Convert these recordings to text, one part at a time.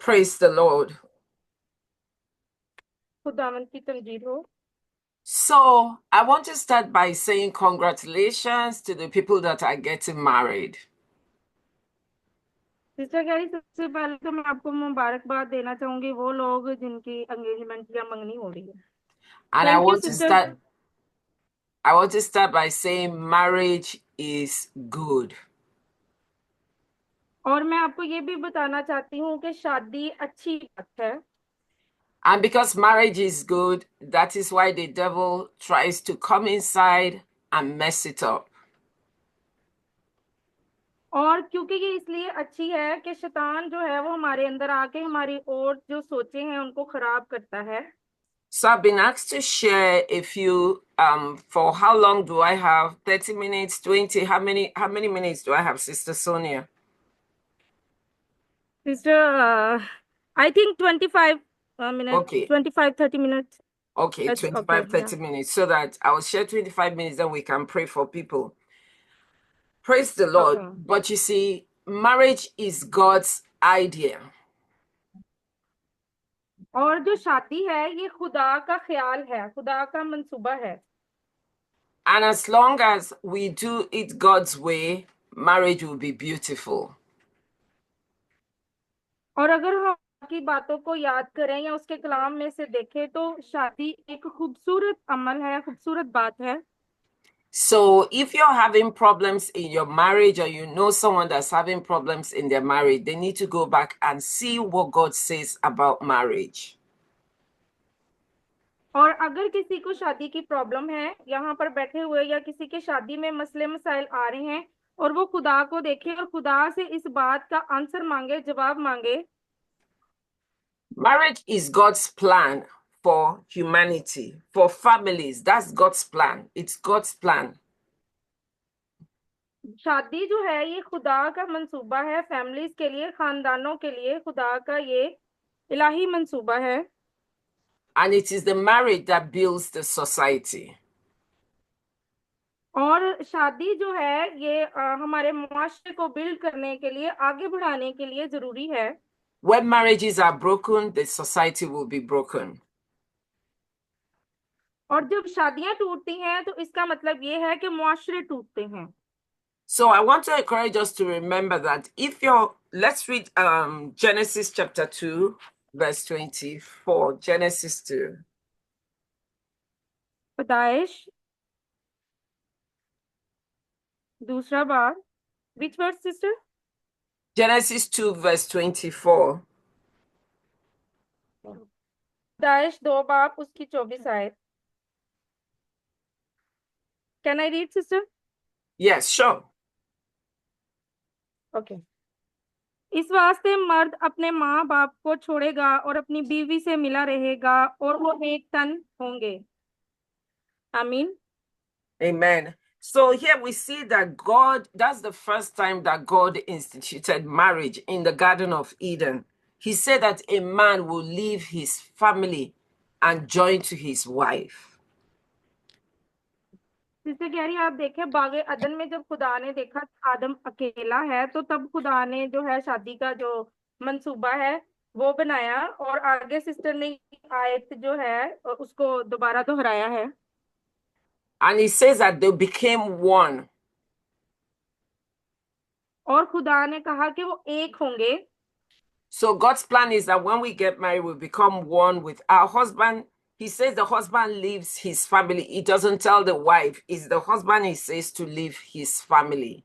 Praise the Lord. खुदावंद की तमजीद हो। So, I want to start by saying congratulations to the people that are getting married. Sister Gary, सबसे पहले तो मैं आपको मुबारकबाद देना चाहूंगी वो लोग जिनकी एंगेजमेंट या मंगनी हो रही है। And thank you sister. I want to start by saying marriage is good. और मैं आपको ये भी बताना चाहती हूँ कि शादी अच्छी बात है। And because marriage is good, that is why the devil tries to come inside and mess it up. और क्योंकि ये इसलिए अच्छी है कि शैतान जो है वो हमारे अंदर आके हमारी और जो सोचे हैं उनको खराब करता है। So I've been asked to share a few for how long do I have? 30 minutes, 20? How many minutes do I have, Sister Sonia? Sister I think 25 minute, Okay. 25-30 minute. Okay, That's okay, 25, yeah. 30 minutes, so that I will share 25 minutes, then we can pray for people. Praise the Lord. Okay. But you see, marriage is God's idea. और जो शादी है ये खुदा का ख्याल है, खुदा का मंसूबा है। And as long as we do it God's way, marriage will be beautiful. और अगर हम की बातों को याद करें या उसके कलाम में से देखें तो शादी एक खूबसूरत अमल है, खूबसूरत बात है। So if you're having problems in your marriage or you know someone that's having problems in their marriage, they need to go back and see what God says about marriage. और अगर किसी को शादी की प्रॉब्लम है, यहाँ पर बैठे हुए या किसी के शादी में मसले मसाइल आ रहे हैं, और वो खुदा को देखे और खुदा से इस बात का आंसर मांगे, जवाब मांगे। Marriage is God's plan for humanity, for families. That's God's plan. It's God's plan. शादी जो है ये खुदा का मंसूबा है, फैमिलीज के लिए, खानदानों के लिए खुदा का ये इलाही मंसूबा है। And it is the marriage that builds the society. और शादी जो है ये हमारे मुआशरे को बिल्ड करने के लिए, आगे बढ़ाने के लिए जरूरी है। When marriages are broken, the society will be broken. और जब शादियां टूटती हैं तो इसका मतलब ये है कि मुआशरे टूटते हैं। So I want to encourage us to remember that let's read Genesis chapter 2, verse 24. Genesis 2. पैदाइश दूसरा बार, which word sister? Genesis 2, verse 24. पैदाइश 2 बाप उसकी 24 आयत। Can I read sister? Yes, sure. Okay. इस वास्ते मर्द अपने माँ बाप को छोड़ेगा और अपनी बीवी से मिला रहेगा और वो एक तन होंगे। आमीन। Amen. So here we see that that's the first time that God instituted marriage in the Garden of Eden. He said that a man will leave his family and join to his wife. जिससे कह रही आप देखें बागे अदन में जब खुदा ने देखा आदम अकेला है तो तब खुदा ने जो है शादी का जो मंसूबा है वो बनाया, और आगे सिस्टर ने आयत जो है उसको दोबारा दोहराया है। And he says that they became one. और खुदा ने कहा कि वो एक होंगे। So God's plan is that when we get married, we become one with our husband. He says the husband leaves his family. He doesn't tell the wife. It's the husband he says to leave his family.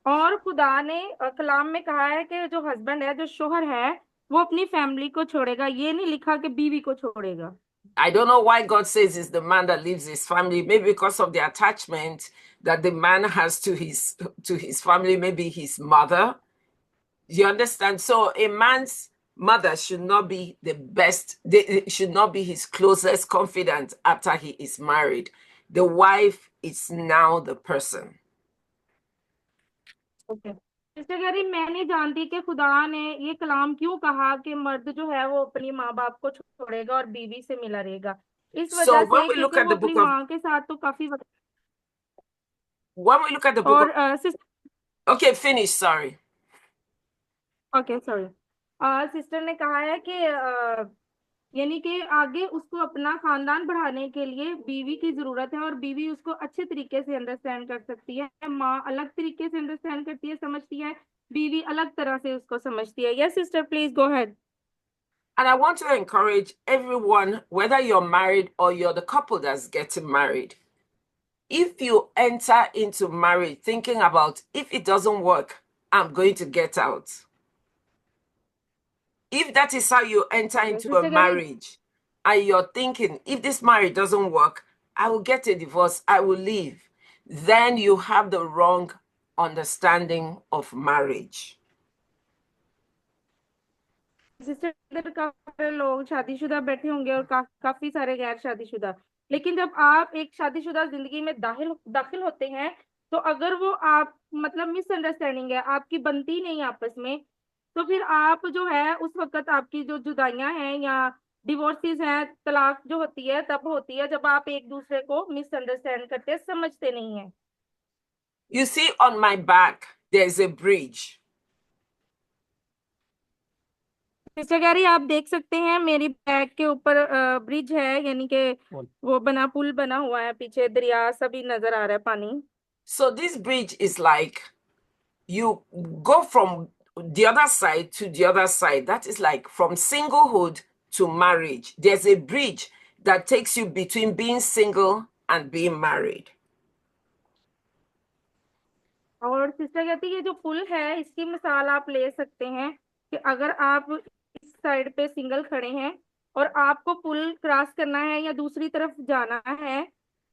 और खुदा ने कलाम में कहा है कि जो husband है, जो शोहर है, वो अपनी फैमिली को छोड़ेगा। ये नहीं लिखा कि बीवी को छोड़ेगा। I don't know why God says it's the man that leaves his family. Maybe because of the attachment that the man has to his family, maybe his mother. You understand? So a man's mother should not be the best, should not be his closest confidant after he is married. The wife is now the person. Okay. Sister कह रही मैं नहीं जानती कि खुदा ने ये कलाम क्यों कहा कि मर्द जो है वो अपनी माँ बाप को छोड़ेगा और बीवी से मिला रहेगा। इस So वजह when से we look क्योंकि at वो the अपनी book of माँ के साथ तो काफी वक्त। when we look at the book of और okay, finish, sorry. Okay sorry. Sister ने कहा है कि यानी कि आगे उसको अपना खानदान बढ़ाने के लिए बीवी की जरूरत है, और बीवी उसको अच्छे तरीके से अंडरस्टैंड कर सकती है। माँ अलग तरीके से अंडरस्टैंड करती है, समझती है। बीवी अलग तरह से उसको समझती है। Yes sister, please go ahead. And I want to encourage everyone, whether you're married or you're the couple that's getting married, if you enter into marriage thinking about if it doesn't work, I'm going to get out. If that is how you enter okay into a sister कह रही marriage and you're thinking, if this marriage doesn't work, I will get a divorce, I will leave, then you have the wrong understanding of marriage. Sister इधर काफी सारे लोग शादीशुदा बैठे होंगे और काफी सारे गैर शादीशुदा। लेकिन जब आप एक शादीशुदा जिंदगी में दाखिल दाखिल होते हैं, तो अगर वो आप मतलब मिसअंडरस्टैंडिंग है, आपकी बनती नहीं आपस में, तो फिर आप जो है उस वक्त आपकी जो जुदाइयां हैं या डिवोर्सेस हैं, तलाक जो होती है तब होती है जब आप एक दूसरे को मिसअंडरस्टैंड करते समझते नहीं है। You see, on my back, there's a bridge. Sister कह रही आप देख सकते हैं मेरी बैग के ऊपर ब्रिज है, यानी कि वो बना पुल बना हुआ है, पीछे दरिया सभी नजर आ रहा है पानी। So this bridge is like you go from the other side to the other side. That is like from singlehood to marriage. There's a bridge that takes you between being single and being married. और sister कहती है ये जो पुल है इसकी मिसाल आप ले सकते हैं कि अगर आप इस साइड पे सिंगल खड़े हैं और आपको पुल क्रॉस करना है या दूसरी तरफ जाना है,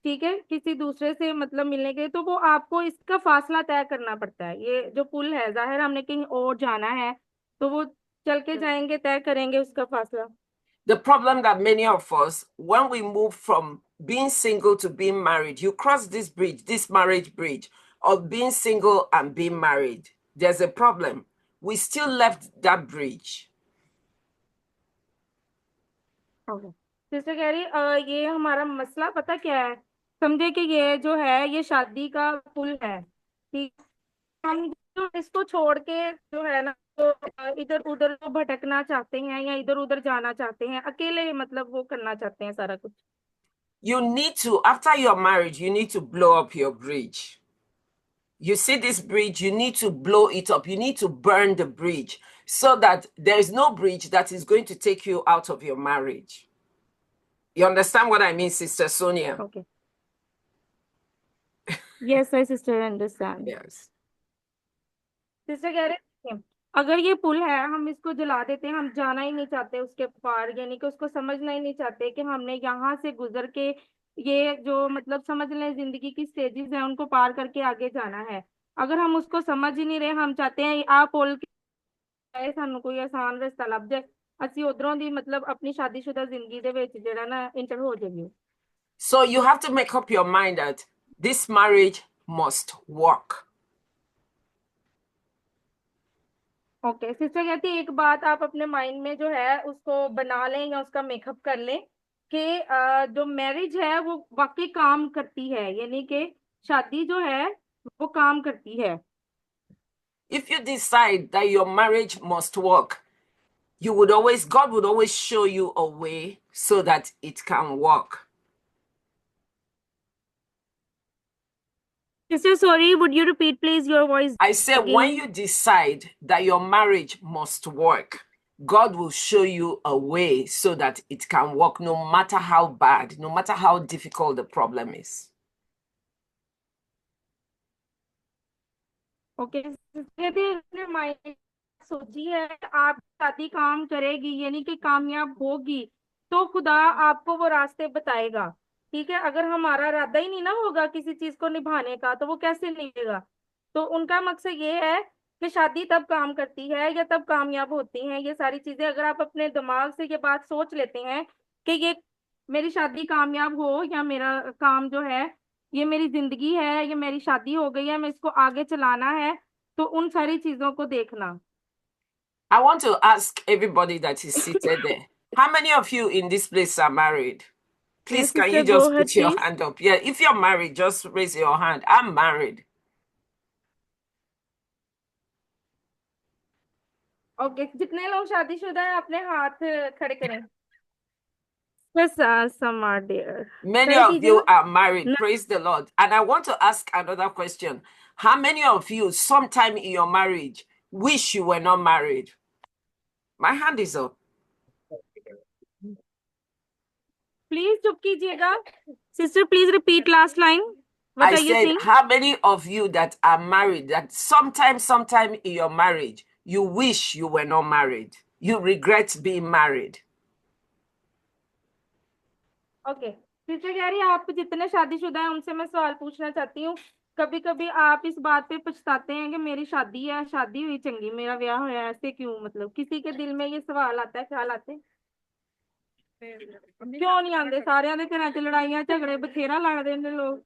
ठीक है, किसी दूसरे से मतलब मिलने के लिए, तो वो आपको इसका फासला तय करना पड़ता है। ये जो पुल है, जाहिर हमने कहीं और जाना है तो वो चल के जाएंगे, तय करेंगे उसका फासला। The problem that many of us, when we move from being single to being married, you cross this bridge, this marriage bridge of being single and being married. There's a problem. We still left that bridge. Sister कह रही ये हमारा मसला पता क्या है, समझे कि ये जो है ये शादी का पुल है, ठीक। हम जो इसको छोड़ के जो है ना, तो इधर उधर तो भटकना चाहते हैं या इधर उधर जाना चाहते हैं, अकेले मतलब वो करना चाहते हैं सारा कुछ। You need to, after your marriage, you need to blow up your bridge. You see this bridge, you need to blow it up. You need to burn the bridge so that there is no bridge that is going to take you out of your marriage. You understand what I mean, Sister Sonia? Okay. Yes, my sister understand. Yes. Sister कह रहे हैं अगर ये पुल है हम इसको जला देते हैं, हम जाना ही नहीं चाहते उसके पार, यानी कि उसको समझना ही नहीं चाहते कि हमने यहाँ से गुजर के ये जो मतलब समझ लें जिंदगी की स्टेजेस हैं उनको पार करके आगे जाना है। अगर हम उसको समझ ही नहीं रहे, हम चाहते हैं आ पुल के सानू कोई आसान रास्ता लभ जाए, ਅਸੀਂ ਉਧਰੋਂ ਦੀ मतलब अपनी शादीशुदा जिंदगी ਦੇ ਵਿੱਚ ਜਿਹੜਾ ना इंटर हो जाइए। So you have to make up your mind that this marriage must work. Okay sister कहती है एक बात आप अपने माइंड में जो है उसको बना लें या उसका मेकअप कर लें कि जो मैरिज है वो वाकई काम करती है, यानी कि शादी जो है वो काम करती है। If you decide that your marriage must work, God would always show you a way so that it can work. Sister sorry, would you repeat please your voice I said, when you decide that your marriage must work, God will show you a way so that it can work, no matter how bad, no matter how difficult the problem is. Okay अपने mind सोची है आप शादी काम करेगी यानी कि कामयाब होगी, तो खुदा आपको वो रास्ते बताएगा, ठीक है। अगर हमारा इरादा ही नहीं ना होगा किसी चीज को निभाने का तो वो कैसे निभेगा। तो उनका मकसद ये है कि शादी तब काम करती है या तब कामयाब होती हैं ये सारी चीजें। अगर आप अपने दिमाग से ये बात सोच लेते हैं कि ये मेरी शादी कामयाब हो या मेरा काम जो है, ये मेरी जिंदगी है, ये मेरी शादी हो गई है, मैं इसको आगे चलाना है, तो उन सारी चीजों को देखना। I want to ask everybody that is seated there, how many of you in this place are married? Please, can you Go just ahead, put your please. hand up? Yeah, if you're married, just raise your hand. I'm married. Okay, जितने लोग शादीशुदा हैं अपने हाथ खड़े करें। बस some are there. Many खड़े of कीजिए you ना। are married. ना। Praise the Lord. And I want to ask another question. How many of you, sometime in your marriage, wish you were not married? My hand is up. Please चुप कीजिएगा। Sister please repeat last line. What I are you said, saying? how many of you that are married, that sometime in your marriage, you wish you were not married? You regret being married? Okay, sister कह रही है आप जितने शादीशुदा हैं उनसे मैं सवाल पूछना चाहती हूँ, कभी कभी आप इस बात पे पछताते हैं कि मेरी शादी है, शादी हुई चंगी, मेरा ब्याह होया, ऐसे क्यों? मतलब किसी के दिल में ये सवाल आता है, ख्याल आते हैं? क्यों नहीं आते? सारे ਦੇ ਘਰਾਂ 'ਚ ਲੜਾਈਆਂ ਝਗੜੇ ਬਥੇਰਾ ਲੜਦੇ ਨੇ ਲੋਕ।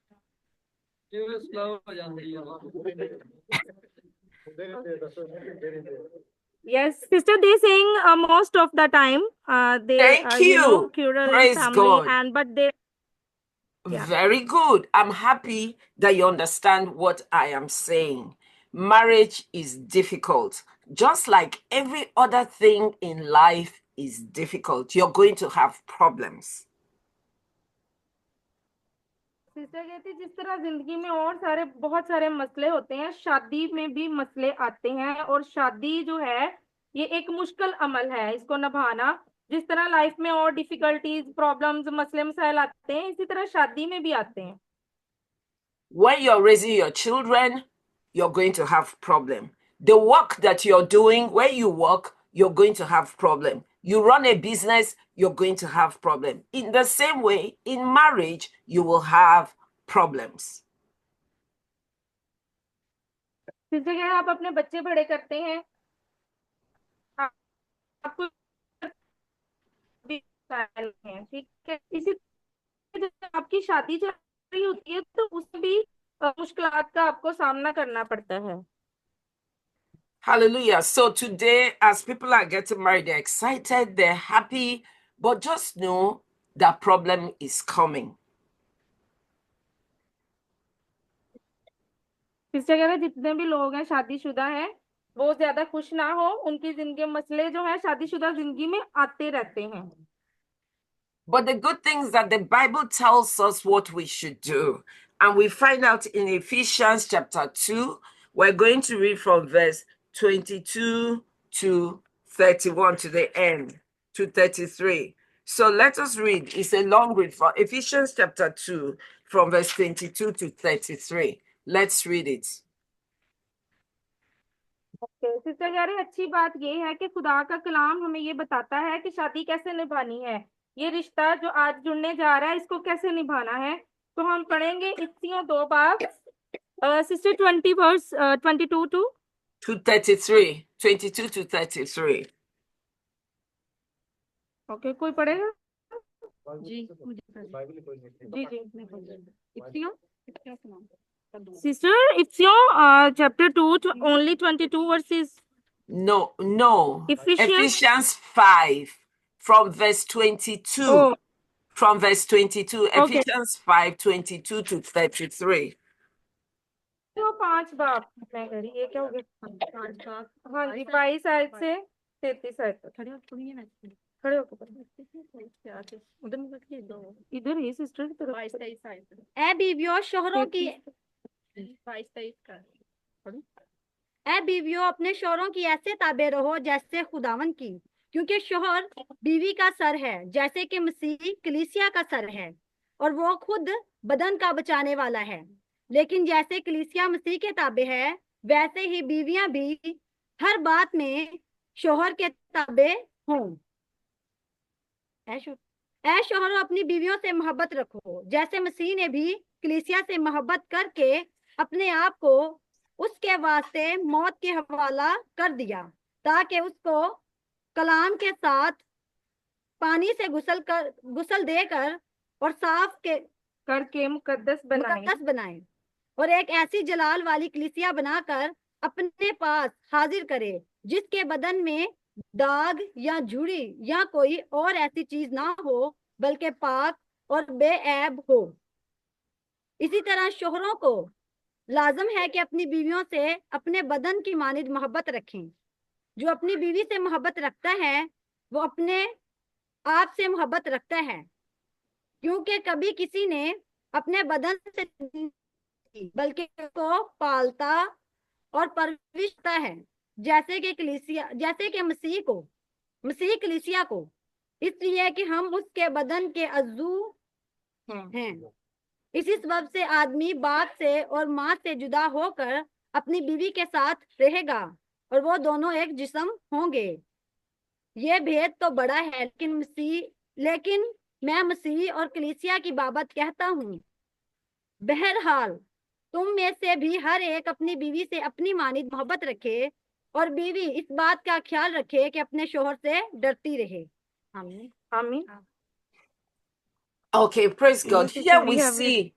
Yes, sister, they saying most of the time they Thank are, you. cuter in Praise family, God. and but they, yeah. Very good. I'm happy that you understand what I am saying. Marriage is difficult. Just like every other thing in life is difficult, you're going to have problems. Sister कहती जिस तरह जिंदगी में और सारे बहुत सारे मसले होते हैं, शादी में भी मसले आते हैं, और शादी जो है ये एक मुश्किल अमल है इसको निभाना। जिस तरह लाइफ में और डिफिकल्टीज, प्रॉब्लम्स, मसले मसाइल आते हैं, इसी तरह शादी में भी आते हैं। When you're raising your children, you're going to have problem. The work that you're doing, where you work, you're going to have problem. You run a business, you're going to have problem. In the same way, in marriage, you will have problems. Sister कह आप अपने बच्चे बड़े करते हैं, आपको भी हैं, ठीक है, इसी जब आपकी शादी चल रही होती है तो उसमें भी मुश्किलात का आपको सामना करना पड़ता है। Hallelujah. So today, as people are getting married, they're excited, they're happy, but just know that problem is coming. Sister कह रहे जितने भी लोग हैं शादीशुदा हैं वो ज्यादा खुश ना हो, उनकी जिंदगी मसले जो है शादीशुदा जिंदगी में आते रहते हैं। But the good thing is that the Bible tells us what we should do. And we find out in Ephesians chapter 2, we're going to read from verse 22 to 31 to the end, to 33. So let us read. It's a long read for Ephesians chapter 2, from verse 22 to 33. Let's read it. Sister कह रहे अच्छी बात ये है कि खुदा का कलाम हमें ये बताता है कि शादी कैसे निभानी है, ये रिश्ता जो आज जुड़ने जा रहा है इसको कैसे निभाना है। तो हम पढ़ेंगे इफ्सियों 2 बाब, sister 20 verse 22 to 33, 22 to 33. Okay, कोई पढ़ेगा? जी जी जी इफ्सियों, सिस्टर इफ्सियों chapter 2 to only 22 verses. No. Ephesians. Ephesians 5, from verse 22. Oh, From verse 22, okay. Ephesians 5, 22 to 33. तो 5 बाब मैं करी, ये क्या हो गया? 5 बाब, हाँ जी, 22 आयत से 33 आयत तक। खड़े होकर इधर ही सिस्टर की तरफ। 22-23 आयत। ए बीवियों शोहरों की 22-23 का। ए बीवियों अपने शोहरों की ऐसे ताबे रहो जैसे खुदावन की, क्योंकि शोहर बीवी का सर है, जैसे कि मसीह कलीसिया का सर है, और वो खुद बदन का बचाने वाला है। लेकिन जैसे कलीसिया मसीह के ताबे है, वैसे ही बीवियां भी हर बात में शोहर के ताबे हों। ऐ शोहरों अपनी बीवियों से मोहब्बत रखो, जैसे मसीह ने भी कलीसिया से मोहब्बत करके अपने आप को उसके वास्ते मौत के हवाला कर दिया, ताकि उसको कलाम के साथ पानी से गुसल देकर और साफ के करके मुकद्दस बनाए और एक ऐसी जलाल वाली कलीसिया बनाकर अपने पास हाजिर करे, जिसके बदन में दाग या झुर्री या कोई और ऐसी चीज ना हो, बल्कि पाक और बेऐब हो। इसी तरह शोहरों को लाजम है कि अपनी बीवियों से अपने बदन की मानिद मोहब्बत रखें, जो अपनी बीवी से मोहब्बत रखता है वो अपने आप से मोहब्बत रखता है, क्योंकि कभी किसी ने अपने बदन से नहीं, बल्कि उसको पालता और परवरिश करता है, जैसे कि मसीह कलीसिया को, इसलिए कि हम उसके बदन के अज़ू हैं। इसी सबब से आदमी बाप से और माँ से जुदा होकर अपनी बीवी के साथ रहेगा और वो दोनों एक जिस्म होंगे। ये भेद तो बड़ा है, लेकिन मैं मसीह और कलीसिया की बाबत कहता हूँ। बहरहाल तुम में से भी हर एक अपनी बीवी से अपनी मानिद मोहब्बत रखे और बीवी इस बात का ख्याल रखे कि अपने शोहर से डरती रहे। आमीन। आमीन। Okay, praise God. Sister, Here we we have see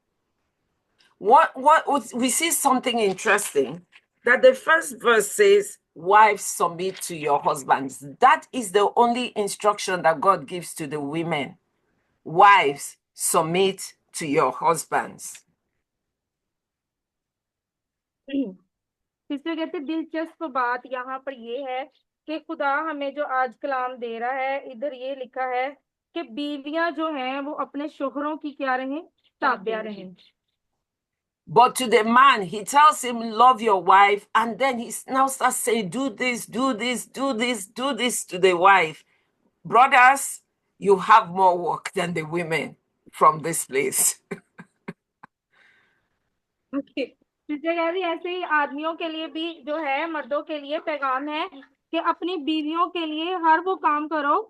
what we see something interesting, that the first verse says, wives, submit to your husbands. That is the only instruction that God gives to the women. Wives, submit to your husbands. Sister कहते दिलचस्प बात यहाँ पर ये है कि खुदा हमें जो आज कलाम दे रहा है, इधर ये लिखा है कि बीवियां जो हैं वो अपने शोहरों की क्या रहें, ताबिया रहें। But to the man, he tells him, love your wife, and then he now starts saying, do this, do this, do this, do this to the wife. Brothers, you have more work than the women from this place. Sister कह रही ऐसे ही आदमियों के लिए भी जो है, मर्दों के लिए पैगाम है कि अपनी बीवियों के लिए हर वो काम करो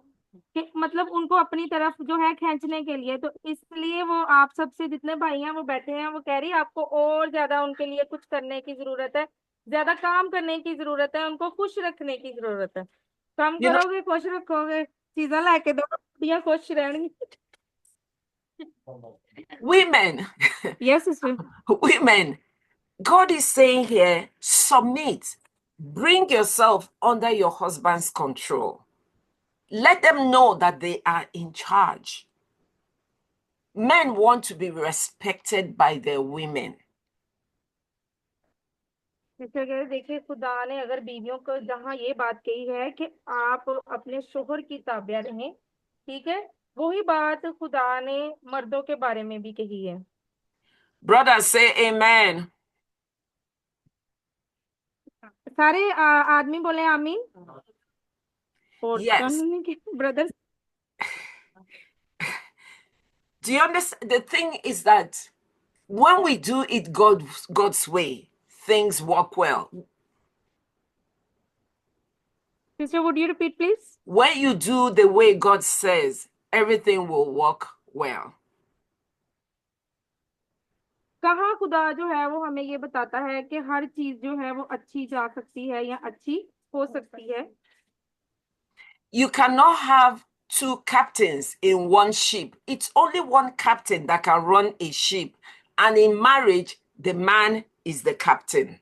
कि मतलब उनको अपनी तरफ जो है खींचने के लिए। तो इसलिए वो आप सबसे जितने भाई हैं वो बैठे हैं, वो कह रही है आपको और ज्यादा उनके लिए कुछ करने की जरूरत है, ज्यादा काम करने की जरूरत है, उनको खुश रखने की जरूरत है। काम You know, करोगे, खुश रखोगे, चीजें लाके दो, बिटियां खुश रहेंगी। women, yes sister. women, God is saying here, submit, bring yourself under your husband's control. Let them know that they are in charge. Men want to be respected by their women. देखिए खुदा ने अगर बीवियों को जहाँ ये बात कही है कि आप अपने शोहर की ताबिया रहें, ठीक है, वही बात खुदा ने मर्दों के बारे में भी कही है। Brothers, say amen. सारे आदमी बोले आमीन। और Yes. Brothers, Do you understand? The thing is that when we do it God's way, things work well. Sister would you repeat please? When you do the way God says, everything will work well. कहाँ खुदा जो है वो हमें ये बताता है कि हर चीज जो है वो अच्छी जा सकती है या अच्छी हो सकती है। You cannot have two captains in one ship. It's only one captain that can run a ship. And in marriage, the man is the captain.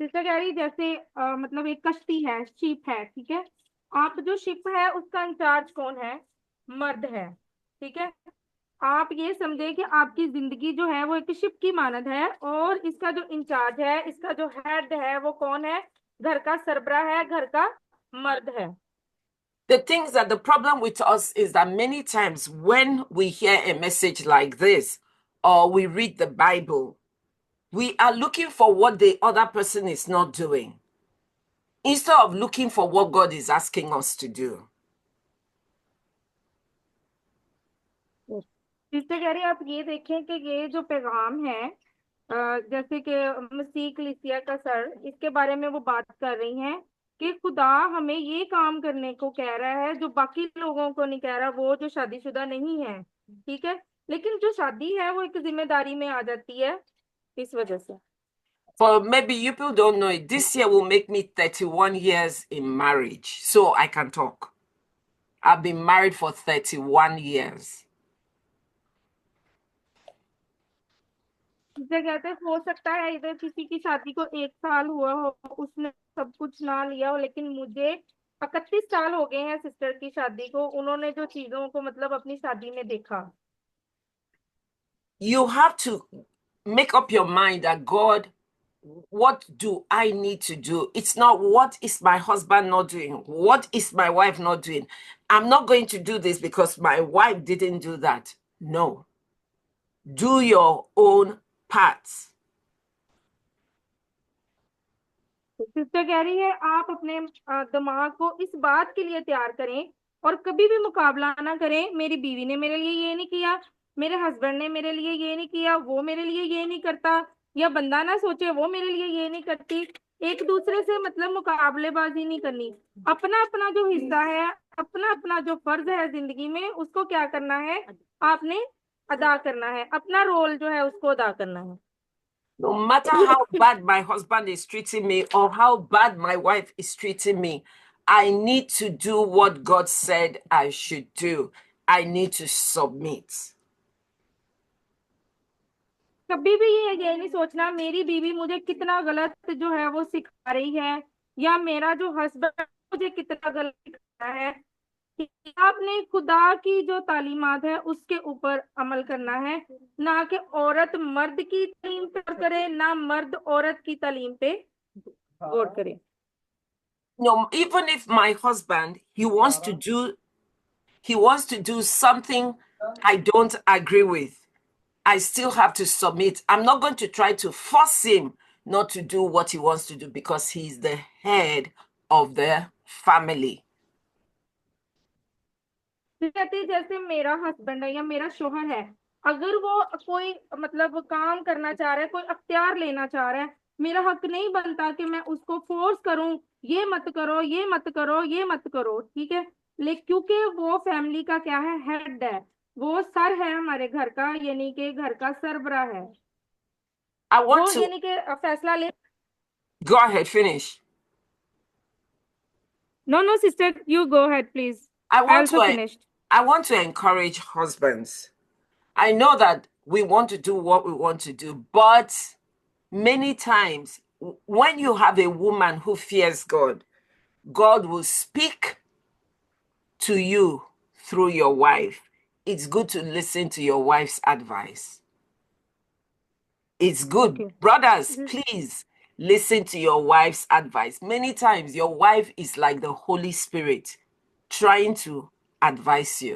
Sister कह रही जैसे मतलब एक कश्ती है, शिप है, ठीक है, आप जो शिप है उसका इंचार्ज कौन है? मर्द है, ठीक है। आप ये समझे कि आपकी जिंदगी जो है वो एक शिप की मानद है और इसका जो इंचार्ज है, इसका जो हेड है वो कौन है? घर का सरबराह है, घर का मर्द है। The things that the problem with us is that many times when we hear a message like this or we read the Bible, we are looking for what the other person is not doing instead of looking for what God is asking us to do. Sister कह रही आप ये देखें कि ये जो पैगाम है, जैसे कि मसीह कलीसिया का सर, इसके बारे में वो बात कर रही हैं कि खुदा हमें ये काम करने को कह रहा है जो बाकी लोगों को नहीं कह रहा, वो जो शादीशुदा नहीं है, ठीक है, लेकिन जो शादी है वो एक जिम्मेदारी में आ जाती है इस वजह से। For maybe you people don't know it, this year will make me 31 years in marriage, so I can talk. I've been married for 31 years. इसे कहते हैं हो सकता है इधर किसी की शादी को 1 साल हुआ हो, उसने सब कुछ ना लिया हो, लेकिन मुझे 31 साल हो गए हैं सिस्टर की शादी को, उन्होंने जो चीजों को मतलब अपनी शादी में देखा। You have to make up your mind that God, what do I need to do? It's not what is my husband not doing? What is my wife not doing? I'm not going to do this because my wife didn't do that. No. Do your own part. Sister कह रही है आप अपने दिमाग को इस बात के लिए तैयार करें और कभी भी मुकाबला ना करें, मेरी बीवी ने मेरे लिए ये नहीं किया, मेरे हस्बैंड ने मेरे लिए ये नहीं किया, वो मेरे लिए ये नहीं करता, या बंदा ना सोचे वो मेरे लिए ये नहीं करती। एक दूसरे से मतलब मुकाबलेबाजी नहीं करनी। अपना अपना जो हिस्सा है, अपना अपना जो फर्ज है जिंदगी में, उसको क्या करना है, आपने अदा करना है, अपना रोल जो है उसको अदा करना है। No matter how bad my husband is treating me or how bad my wife is treating me, I need to do what God said I should do. I need to submit. कभी भी ये नहीं सोचना मेरी बीवी मुझे कितना गलत जो है वो सिखा रही है, या मेरा जो हस्बैंड मुझे कितना गलत सिखा रहा है। कि आपने खुदा की जो तालीमात है उसके ऊपर अमल करना है, ना कि औरत मर्द की तालीम पे गौर करे, ना मर्द औरत की तालीम पे गौर करे। No, even if my husband he wants to do something I don't agree with, I still have to submit. I'm not going to try to force him not to do what he wants to do because he's the head of the family. कहती जैसे मेरा husband है या मेरा शोहर है, अगर वो कोई मतलब काम करना चाह रहा है, कोई अख्तियार लेना चाह रहा है, मेरा हक नहीं बनता कि मैं उसको फोर्स करूं, ये मत करो, ये मत करो, ये मत करो, ठीक है। लेकिन क्योंकि वो फैमिली का क्या है, हेड है, वो सर है हमारे घर का, यानी कि घर का सरबरा है। I वो want to यानी कि फैसला ले। go ahead, finish. No no sister, you go ahead please. I I want also to finished. I want to encourage husbands. I know that we want to do what we want to do, but many times when you have a woman who fears God, God will speak to you through your wife. It's good to listen to your wife's advice. It's good. Okay. Brothers, please listen to your wife's advice. Many times your wife is like the Holy Spirit trying to advise you.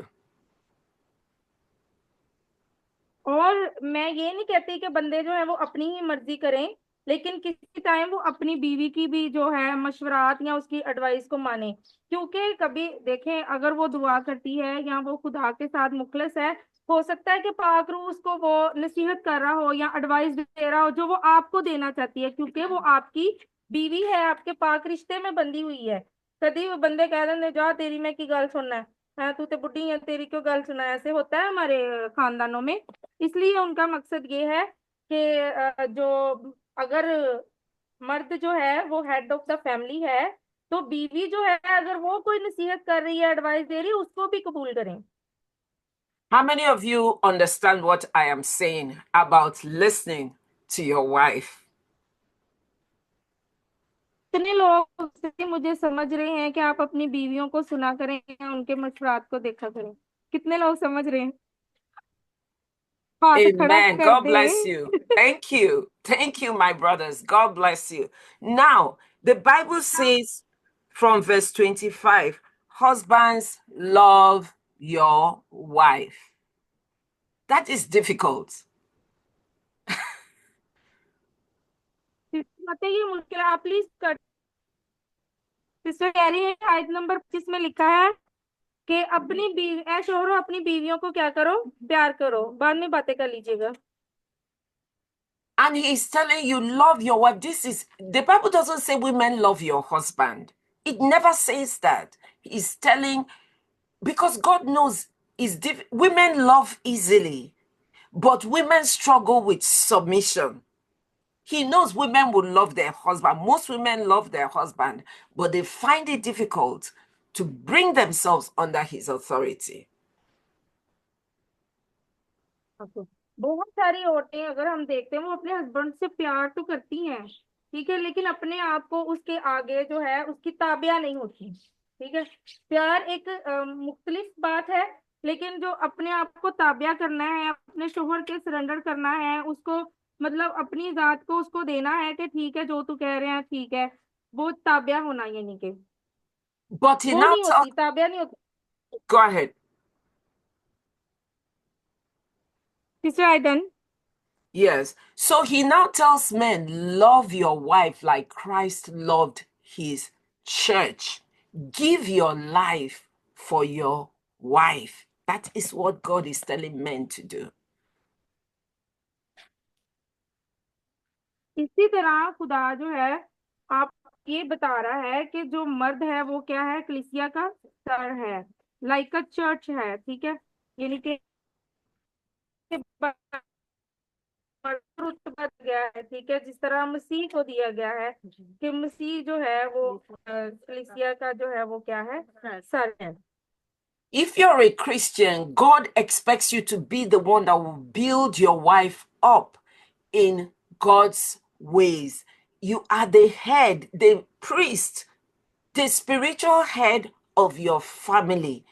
और मैं ये नहीं कहती कि बंदे जो है वो अपनी ही मर्जी करें, लेकिन किसी टाइम वो अपनी बीवी की भी जो है मशवरात या उसकी एडवाइस को माने। क्योंकि कभी देखें अगर वो दुआ करती है या वो खुदा के साथ मुखलिस है, हो सकता है कि पाक रूह उसको वो नसीहत कर रहा हो या एडवाइस दे रहा हो जो वो आपको देना चाहती है, क्योंकि वो आपकी बीवी है, आपके पाक रिश्ते में बंधी हुई है। कभी वो बंदे कह देंगे जा तेरी मैं की गल सुनना है, हाँ तू तो बुढ़ी है तेरी क्यों गल सुना है, ऐसे होता है हमारे खानदानों में। इसलिए उनका मकसद ये है कि जो अगर मर्द जो है वो हेड ऑफ द फैमिली है, तो बीवी जो है अगर वो कोई नसीहत कर रही है, एडवाइस दे रही है, उसको भी कबूल करें। How many of you understand what I am saying about listening to your wife? कितने लोग मुझे समझ रहे हैं कि आप अपनी बीवियों को सुना करें, उनके मशवरात को देखा करें? कितने लोग समझ रहे हैं? हाथ खड़ा Amen. कर God bless दें। you. Thank you. Thank you, my brothers. God bless you. Now, the Bible says from verse 25, husbands, love your wife. That is difficult. बातें ये मुश्किल है, आप प्लीज कर। सिस्टर कह रही है आयत नंबर 25 में लिखा है कि अपनी बीवी ऐ शोहरों अपनी बीवियों को क्या करो, प्यार करो। बाद में बातें कर लीजिएगा। And he's telling you, love your wife. The Bible doesn't say women love your husband. It never says that. He's telling, because God knows women love easily, but women struggle with submission. He knows women will love their husband. Most women love their husband, but they find it difficult to bring themselves under his authority. बहुत सारी औरतें अगर हम देखते हैं वो अपने husband से प्यार तो करती हैं, ठीक है, लेकिन अपने आप को उसके आगे जो है उसकी ताबिया नहीं होती। ठीक है, प्यार एक मुख्तलिफ बात है, लेकिन जो अपने आप को ताबिया करना है, अपने शोहर के सरेंडर करना है, उसको मतलब अपनी जात को उसको देना है कि ठीक है जो तू कह रहे हैं ठीक है, वो ताबिया होना, यानी कि But he वो now नहीं tells, होती, ताबिया नहीं होती। go ahead. सिस्टर आयदन, Yes. So he now tells men, love your wife like Christ loved his church. Give your life for your wife. That is what God is telling men to do. इसी तरह खुदा जो है आप ये बता रहा है कि जो मर्द है वो क्या है, कलीसिया का सर है, लाइक अ चर्च है, ठीक है, यानी कि रुतबा दिया है, ठीक है, जिस तरह मसीह को दिया गया है कि मसीह जो है वो कलीसिया का जो है वो क्या है, सर है। If you're a Christian, God expects you to be the one that will build your wife up in God's ways. You are the head, the priest, the spiritual head of your family.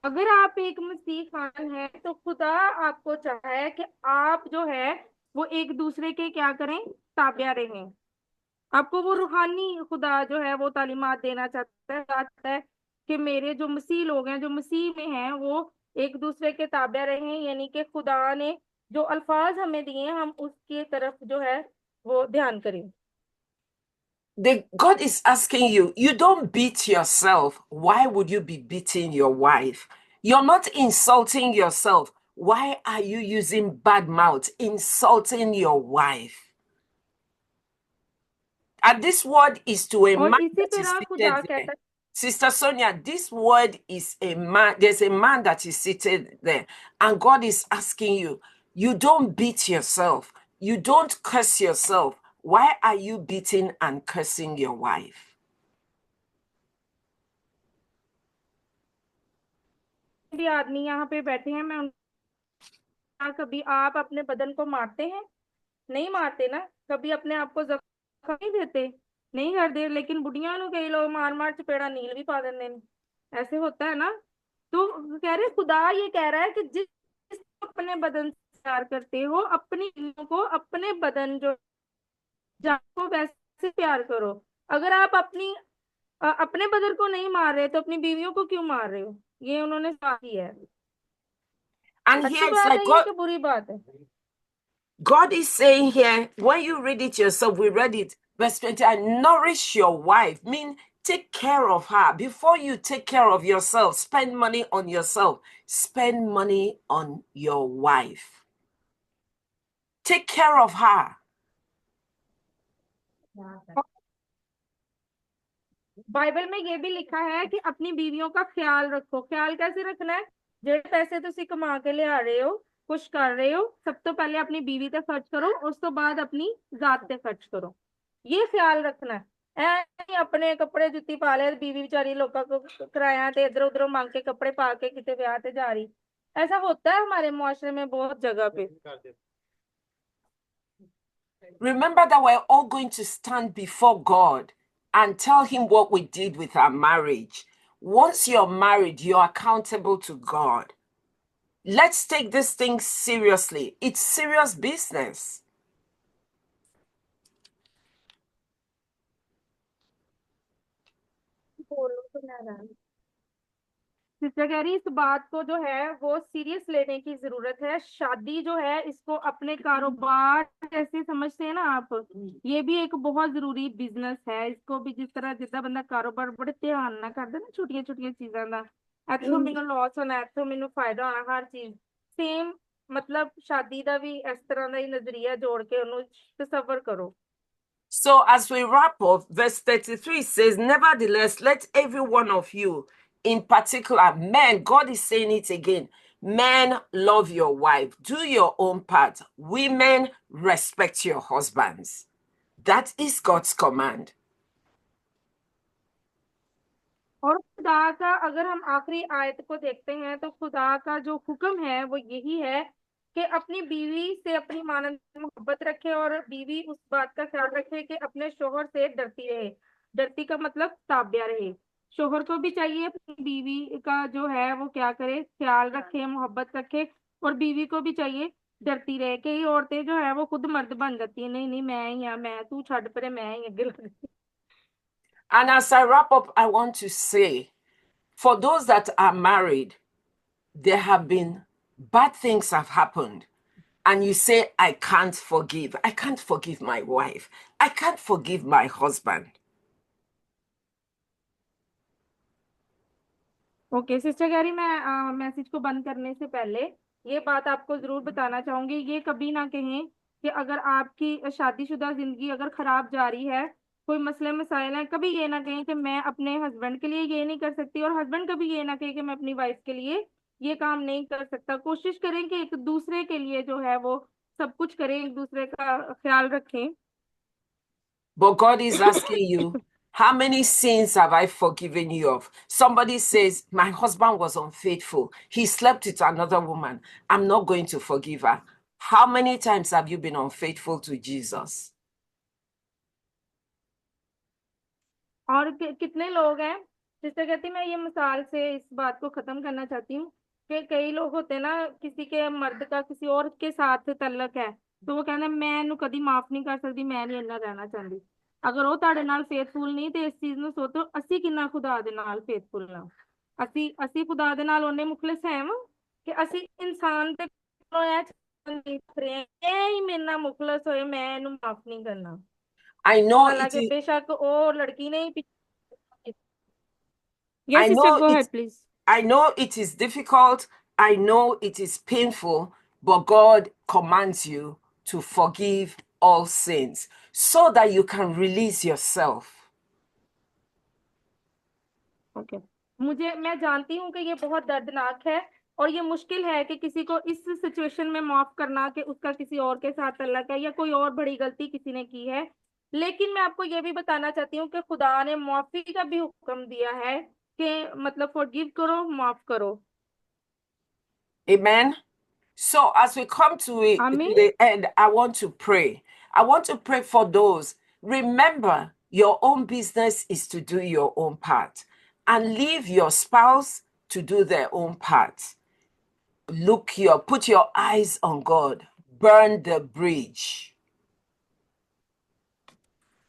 अगर आप एक मसीह खान हैं तो खुदा आपको चाहा है कि आप जो है वो एक दूसरे के क्या करें, ताबिया रहें। आपको वो रूहानी खुदा जो है वो तालीमात देना चाहता है कि मेरे जो मसीह लोग हैं, जो मसीह में हैं, वो एक दूसरे के ताबिया रहें, यानी कि खुदा ने जो अल्फाज हमें दिए हम उसकी तरफ जो है वो ध्यान करें। God is asking you, you don't beat yourself. Why would you be beating your wife? You're not insulting yourself. Why are you using bad mouth, insulting your wife? And this word is to a और man इसी that is तरह खुदा seated there. कहता है, Sister Sonia, this word is a man. There's a man that is seated there. And God is asking you, you don't beat yourself. You don't curse yourself. Why are you beating and cursing your wife? भी आदमी यहाँ पे बैठे हैं, मैं कभी आप अपने बदन को मारते हैं? नहीं मारते ना। कभी अपने आप को जख्म नहीं देते? नहीं करते। लेकिन बुढ़िया नु कई लोग मार मार चपेड़ा नील भी पा देते हैं, ऐसे होता है ना। तो कह रहे खुदा ये कह रहा है कि जिस अपने बदन से प्यार करते हो, अपनी बीवियों को अपने बदन जो जान को वैसे प्यार करो। अगर आप अपने बदन को नहीं मार रहे तो अपनी बीवियों को क्यों मार रहे हो? ये उन्होंने सवाल किया है। And अच्छी here it's बात like है ये God, कि बुरी बात है? God is saying here, when you read it yourself, we read it, verse 20, and nourish your wife, mean take care of her. Before you take care of yourself, spend money on yourself, spend money on your wife. Take care of her. Bible में ये भी लिखा है कि अपनी बीवियों का ख्याल रखो। ख्याल कैसे रखना है? जेडे पैसे तुसी कमा के लिया रहे हो, कुछ कर रहे हो, सब तो पहले अपनी बीवी ते खर्च करो, उस तो बाद अपनी जात ते खर्च करो। ये ख्याल रखना है। ऐ नहीं अपने कपड़े जुत्ती पा ले, बीवी बेचारी लोगों को किराया ते इधर उधर मांग के कपड़े पा के किते ब्याह ते जा रही। ऐसा होता है हमारे मुआशरे में बहुत जगह पे। Remember that we're all going to stand before God and tell him what we did with our marriage. Once you're married, you're accountable to God. Let's take this thing seriously. It's serious business. Sister कह रही इस बात को जो है वो serious लेने की जरूरत है। शादी जो है इसको अपने कारोबार जैसे समझते हैं ना आप, ये भी एक बहुत जरूरी बिजनेस है। इसको भी जिस तरह जितना बंदा कारोबार बड़े ध्यान ना करता ना छोटिया छोटिया चीजों का, इथों मैनू लॉस होना, इथों मैनू फायदा होना, हर चीज सेम, मतलब शादी का भी इस तरह का ही नजरिया जोड़ के उन्होंने तसव्वुर करो। So, as we wrap up, verse 33 says, nevertheless, let every one of you, in particular, men, God is saying it again, men, love your wife, do your own part. Women, respect your husbands. That is God's command. और खुदा का अगर हम आखिरी आयत को देखते हैं तो खुदा का जो हुक्म है वो यही है कि अपनी बीवी से अपनी मानद मोहब्बत रखे और बीवी उस बात का ख्याल रखे कि अपने शोहर से डरती रहे। डरती का मतलब ताबिया रहे। शोहर को भी चाहिए अपनी बीवी का जो है वो क्या करे, ख्याल रखे, मोहब्बत रखे, और बीवी को भी चाहिए डरती रहे। कई औरतें जो है वो खुद मर्द बन जाती है, नहीं नहीं मैं ही, या मैं तू छड़ परे, मैं ही अगे लग। And as I wrap up, I want to say, for those that are married, there have been bad things have happened. And you say, I can't forgive. I can't forgive my wife. I can't forgive my husband. Okay sister कह रही, मैं message को बंद करने से पहले ये बात आपको जरूर बताना चाहूंगी, ये कभी ना कहें कि अगर आपकी शादीशुदा जिंदगी अगर खराब जा रही है, कोई मसले मसाइल हैं, कभी ये ना कहें कि मैं अपने हस्बैंड के लिए ये नहीं कर सकती, और हस्बैंड कभी ये ना कहे कि मैं अपनी वाइफ के लिए ये काम नहीं कर सकता। कोशिश करें कि एक दूसरे के लिए जो है वो सब कुछ करें, एक दूसरे का ख्याल रखें। But God is asking you, how many sins have I forgiven you of? Somebody says, my husband was unfaithful. He slept with another woman. I'm not going to forgive her. How many times have you been unfaithful to Jesus? और कितने लोग हैं, sister कहती, मैं ये मिसाल से इस बात को खत्म करना चाहती हूँ कि कई लोग होते हैं ना, किसी के मर्द का किसी और के साथ तल्लक है, तो वो कहते मैं ਇਹਨੂੰ कदी माफ नहीं कर सकती, मैं नहीं ਇੰਨਾ ਰਹਿਣਾ ਚਾਹੁੰਦੀ। ਅਗਰ ਉਹ ਤੁਹਾਡੇ ਨਾਲ ਫੇਥਫੁਲ ਨਹੀਂ ਤੇ ਇਸ ਚੀਜ਼ ਨੂੰ ਸੋਚੋ, ਅਸੀਂ ਕਿੰਨਾ ਖੁਦਾ ਦੇ ਨਾਲ ਫੇਥਫੁਲ ਨਾ। ਅਸੀਂ ਖੁਦਾ ਦੇ ਨਾਲ ਉਹਨੇ ਮੁਖਲਿਸ ਹੈ ਵਾਂ ਕਿ ਅਸੀਂ ਇਨਸਾਨ ਤੇ ਕੋਲੋਂ ਇਹ ਚਾਹੁੰਦੇ ਰਹੇ ਇਹ ਹੀ ਮੇਰੇ ਨਾਲ ਮੁਖਲਿਸ ਹੋਏ, ਮੈਂ ਇਹਨੂੰ ਮਾਫ ਨਹੀਂ ਕਰਨਾ। I know it हालांकि is, बेशक वो लड़की ने ही। I yes sister know go it, head please. I know it is difficult. I know it is painful, but God commands you to forgive all sins so that you can release yourself. Okay मैं जानती हूँ कि ये बहुत दर्दनाक है और ये मुश्किल है कि किसी को इस सिचुएशन में माफ करना कि उसका किसी और के साथ तल्लक है या कोई और बड़ी गलती किसी ने की है। लेकिन मैं आपको ये भी बताना चाहती हूँ कि खुदा ने माफी का भी हुक्म दिया है कि मतलब फॉरगिव करो, माफ करो। Amen. So as we come to आमीन। the end, I want to pray. I want to pray for those. Remember, your own business is to do your own part and leave your spouse to do their own part. Put your eyes on God. Burn the bridge.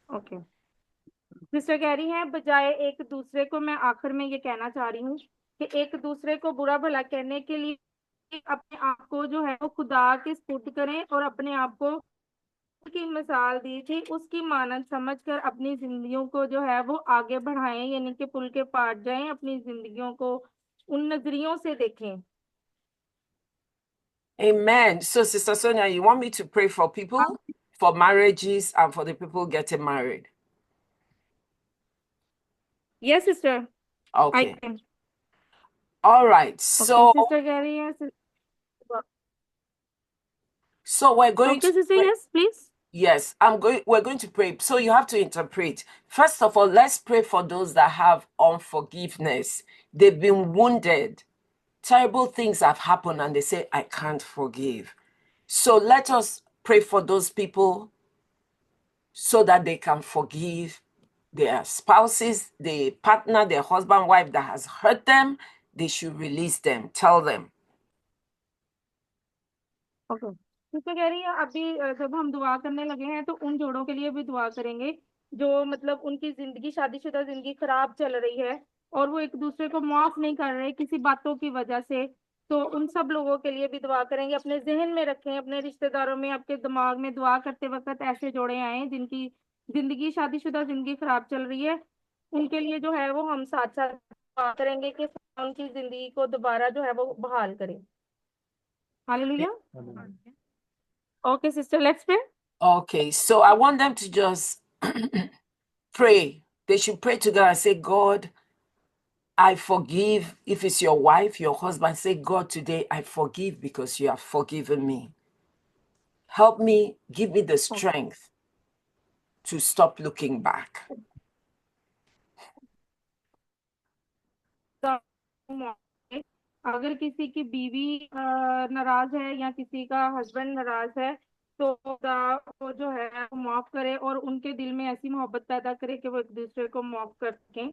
Okay sister कह रही हैं, बजाय एक दूसरे को, मैं आखिर में ये कहना चाह रही हूँ कि एक दूसरे को बुरा भला कहने के लिए अपने आप को जो है वो खुदा के सुपुर्द करें और अपने आप को की मिसाल दी थी उसकी मानद समझकर अपनी जिंदगियों को जो है वो आगे बढ़ाएं, यानी कि पुल के पार जाएं, अपनी जिंदगियों को उन नजरियों से देखें। Amen. So, Sister Sonia, you want me to pray for people, for marriages, and for the people getting married? Yes sister I Okay. Can. All right. Okay sister कह रही है। So we're going okay to sister pray. Yes please. Yes, we're going to pray. So you have to interpret. First of all, let's pray for those that have unforgiveness. They've been wounded. Terrible things have happened and they say, I can't forgive. So let us pray for those people so that they can forgive their spouses, the partner, their husband, wife that has hurt them. They should release them. Tell them. Okay sister कह रही है, अभी जब हम दुआ करने लगे हैं तो उन जोड़ों के लिए भी दुआ करेंगे जो मतलब उनकी जिंदगी, शादीशुदा जिंदगी खराब चल रही है और वो एक दूसरे को माफ नहीं कर रहे किसी बातों की वजह से। तो उन सब लोगों के लिए भी दुआ करेंगे। अपने जहन में रखें, अपने रिश्तेदारों में, आपके दिमाग में दुआ करते वक्त ऐसे जोड़े आए जिनकी जिंदगी, शादीशुदा जिंदगी खराब चल रही है, उनके लिए जो है वो हम साथ साथ दुआ करेंगे कि उनकी जिंदगी को दोबारा जो है वो बहाल करें। Hallelujah. Okay sister let's pray. Okay, so I want them to just pray. They should pray together and say, God, I forgive. If it's your wife, your husband, say, God, today I forgive because you have forgiven me. Help me, give me the strength to stop looking back. अगर किसी की बीवी नाराज है या किसी का husband नाराज है तो खुदा वो जो है वो माफ करे और उनके दिल में ऐसी मोहब्बत पैदा करे कि वो एक दूसरे को माफ कर सकें।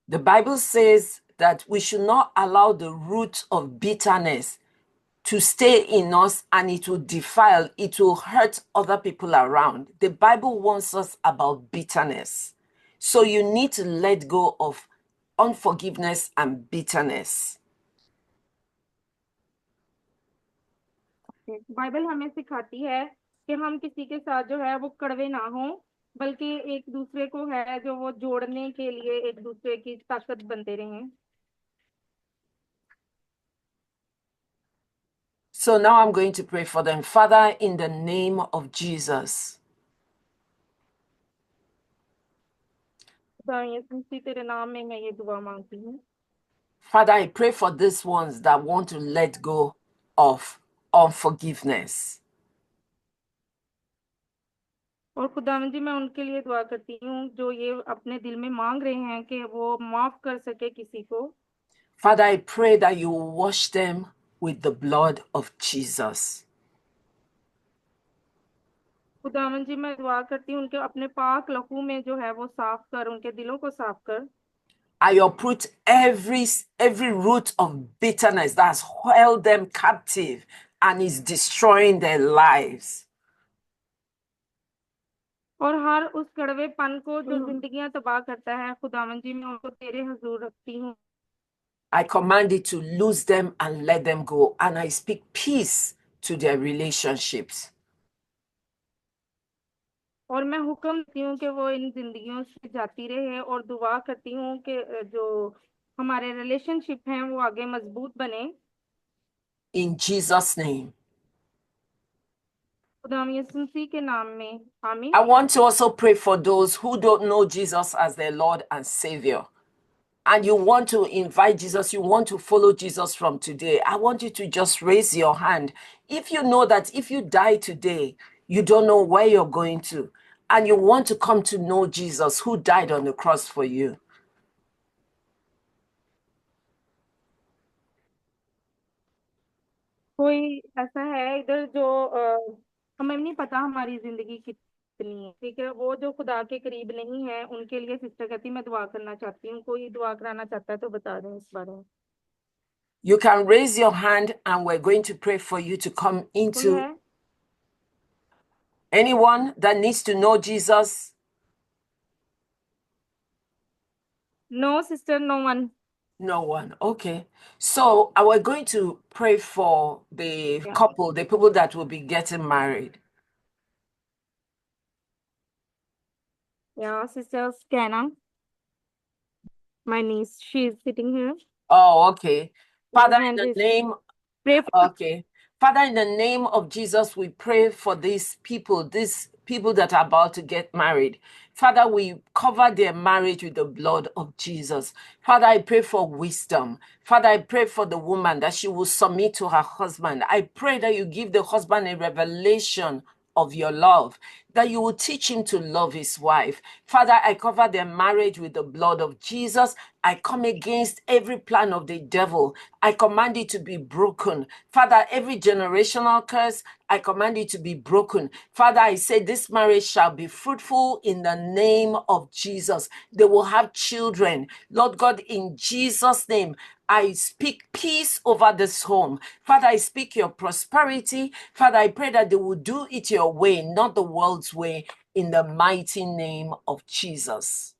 The Bible says that we should not allow the root of bitterness to stay in us, and it will defile, it will hurt other people around. The Bible warns us about bitterness. So you need to let go of unforgiveness and bitterness. Bible हमें सिखाती है कि हम किसी के साथ जो है वो कड़वे ना हो, बल्कि एक दूसरे को है जो वो जोड़ने के लिए एक दूसरे की ताकत बनते रहें। So now I'm going to pray for them. Father, in the name of Jesus, खुदा यीशु मसीह तेरे नाम में मैं ये दुआ मांगती हूँ। Father, I pray for these ones that want to let go of unforgiveness. और खुदावंद जी मैं उनके लिए दुआ करती हूँ जो ये अपने दिल में मांग रहे हैं कि वो माफ कर सके किसी को। Father, I pray that you will wash them with the blood of Jesus. खुदावंद जी मैं दुआ करती हूँ उनके अपने पाक लहू में जो है वो साफ कर, उनके दिलों को साफ कर। I uproot every root of bitterness that's held them captive and is destroying their lives. और हर उस कड़वेपन को जो जिंदगियां तबाह करता है खुदावंद जी मैं उनको तेरे हुजूर रखती हूँ। I command it to lose them and let them go, and I speak peace to their relationships. और मैं हुक्म देती हूँ कि वो इन जिंदगियों से जाती रहे और दुआ करती हूँ कि जो हमारे रिलेशनशिप हैं वो आगे मजबूत बने। In Jesus' name. खुदा यीशु मसीह के नाम में आमीन। I want to also pray for those who don't know Jesus as their Lord and Savior. And you want to invite Jesus, you want to follow Jesus from today. I want you to just raise your hand. If you know that if you die today, you don't know where you're going to, and you want to come to know Jesus who died on the cross for you. कोई ऐसा है इधर जो हमें नहीं पता हमारी जिंदगी कितनी है, ठीक है, वो जो खुदा के करीब नहीं है उनके लिए सिस्टर कहती मैं दुआ करना चाहती हूँ। कोई दुआ कराना चाहता है तो बता दें इस बारे में। You can raise your hand and we're going to pray for you to come कोई into है? anyone that needs to know Jesus. No sister, no one. No one. Okay. So we're going to pray for the couple, the people that will be getting married. Yeah, sister Scanna, my niece, she is sitting here. Oh, okay. Father, in Hand the raised. name, Pray for okay. Father, in the name of Jesus, we pray for these people that are about to get married. Father, we cover their marriage with the blood of Jesus. Father, I pray for wisdom. Father, I pray for the woman that she will submit to her husband. I pray that you give the husband a revelation of your love, that you will teach him to love his wife. Father, I cover their marriage with the blood of Jesus. I come against every plan of the devil. I command it to be broken. Father, every generational curse, I command it to be broken. Father, I say this marriage shall be fruitful in the name of Jesus. They will have children. Lord God, in Jesus' name, I speak peace over this home. Father, I speak your prosperity. Father, I pray that they will do it your way, not the world's way, in the mighty name of Jesus.